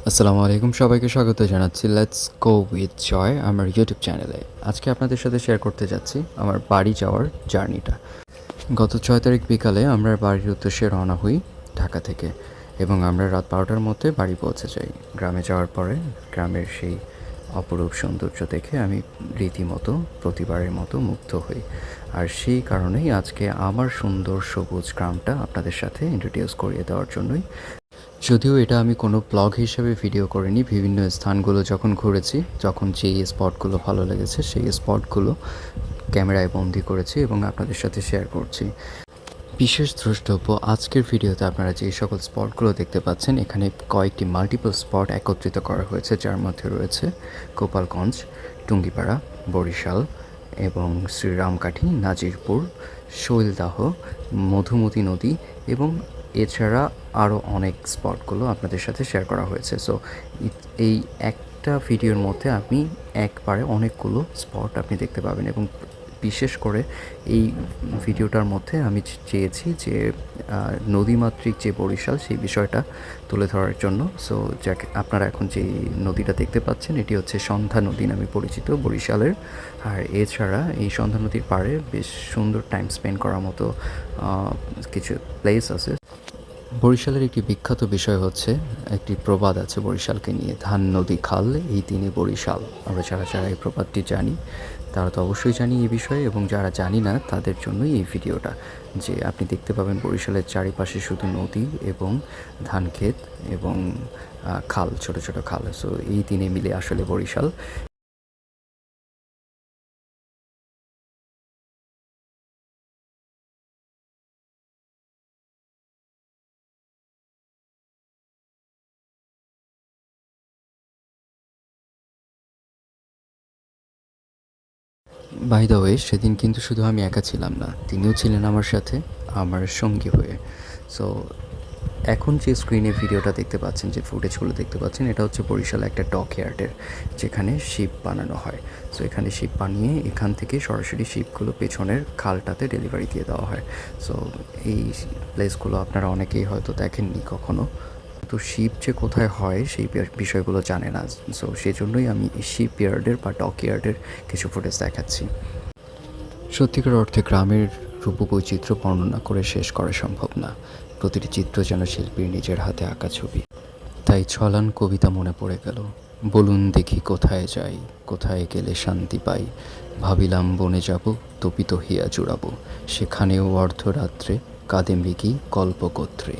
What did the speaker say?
আসসালামু আলাইকুম, সবাইকে স্বাগত জানাচ্ছি লেটস গো উইথ জয় আমার ইউটিউব চ্যানেলে। আজকে আপনাদের সাথে শেয়ার করতে যাচ্ছি আমার বাড়ি যাওয়ার জার্নিটা। গত 6 তারিখ বিকালে আমরা বাড়ির উদ্দেশ্যে রওনা হই ঢাকা থেকে, এবং আমরা রাত 12টার মধ্যে বাড়ি পৌঁছে যাই। গ্রামে যাওয়ার পরে গ্রামের সেই অপরূপ সৌন্দর্য দেখে আমি রীতিমতো প্রতিবারের মতো মুগ্ধ হই। আর সেই কারণেই আজকে আমার সুন্দর সবুজ গ্রামটা আপনাদের সাথে ইন্ট্রোডিউস করিয়ে দেওয়ার জন্যই। যদিও এটা আমি কোনো ব্লগ হিসেবে ভিডিও করিনি, বিভিন্ন স্থানগুলো যখন ঘুরেছি, যখন যেই স্পটগুলো ভালো লেগেছে সেই স্পটগুলো ক্যামেরায় বন্দি করেছি এবং আপনাদের সাথে শেয়ার করছি। বিশেষ দ্রষ্টব্য আজকের ভিডিওতে আপনারা যে সকল স্পটগুলো দেখতে পাচ্ছেন, এখানে কয়েকটি মাল্টিপল স্পট একত্রিত করা হয়েছে, যার মধ্যে রয়েছে গোপালগঞ্জ, টুঙ্গিপাড়া, বরিশাল এবং শ্রীরামকাঠি, নাজিরপুর, শৈলদাহ, মধুমতি নদী এবং এছাড়া আরও অনেক স্পটগুলো আপনাদের সাথে শেয়ার করা হয়েছে। সো এই একটা ভিডিওর মধ্যে আপনি একবারে অনেকগুলো স্পট আপনি দেখতে পাবেন, এবং বিশেষ করে এই ভিডিওটার মধ্যে আমি চেয়েছি যে নদীমাতৃক যে বরিশাল সেই বিষয়টা তুলে ধরার জন্য। সো যাকে আপনারা এখন যে নদীটা দেখতে পাচ্ছেন, এটি হচ্ছে সন্ধ্যা নদী নামে পরিচিত বরিশালের। আর এছাড়া এই সন্ধ্যা নদীর পাড়ে বেশ সুন্দর টাইম স্পেন্ড করার মতো কিছু প্লেস আছে। বরিশালের একটি বিখ্যাত বিষয় হচ্ছে, একটি প্রবাদ আছে বরিশালকে নিয়ে, ধান নদী খাল এই তিনে বরিশাল। আমরা যারা যারা এই প্রবাদটি জানি তারা তো অবশ্যই জানি এই বিষয়ে, এবং যারা জানি না তাদের জন্যই এই ভিডিওটা। যে আপনি দেখতে পাবেন বরিশালের চারিপাশে শুধু নদী এবং ধান ক্ষেত এবং খাল, ছোট ছোট খাল। সো এই তিনে মিলে আসলে বরিশাল। বাই দ্য ওয়ে, সেদিন কিন্তু শুধু আমি একা ছিলাম না, তিনিও ছিলেন আমার সাথে, আমার সঙ্গী হয়ে। সো এখন যে স্ক্রিনে ভিডিওটা দেখতে পাচ্ছেন, যে ফুটেজগুলো দেখতে পাচ্ছেন, এটা হচ্ছে বরিশালে একটা ডক ইয়ার্ডের, যেখানে শিপ বানানো হয়। সো এখানে শিপ বানিয়ে এখান থেকে সরাসরি শিপগুলো পেছনের খালটাতে ডেলিভারি দিয়ে দেওয়া হয়। সো এই প্লেসগুলো আপনারা অনেকেই হয়তো দেখেননি কখনো, তো শিপ যে কোথায় হয় সেই বিষয়গুলো জানে না। সো সেজন্যই আমি শিপ ইয়ার্ডের বা ডক ইয়ার্ডের কিছু ফুটেজ দেখাচ্ছি। সত্যিকার অর্থে গ্রামের রূপবৈচিত্র্য বর্ণনা করে শেষ করা সম্ভব না। প্রতিটি চিত্র যেন শিল্পীর নিজের হাতে আঁকা ছবি। তাই ছলান কবিতা মনে পড়ে গেল। বলুন দেখি কোথায় যাই, কোথায় গেলে শান্তি পাই। ভাবিলাম বনে যাব, তপিত হিয়া জুড়াবো, সেখানেও অর্ধরাত্রে কাঁদে মৃগী কল্পগোত্রে।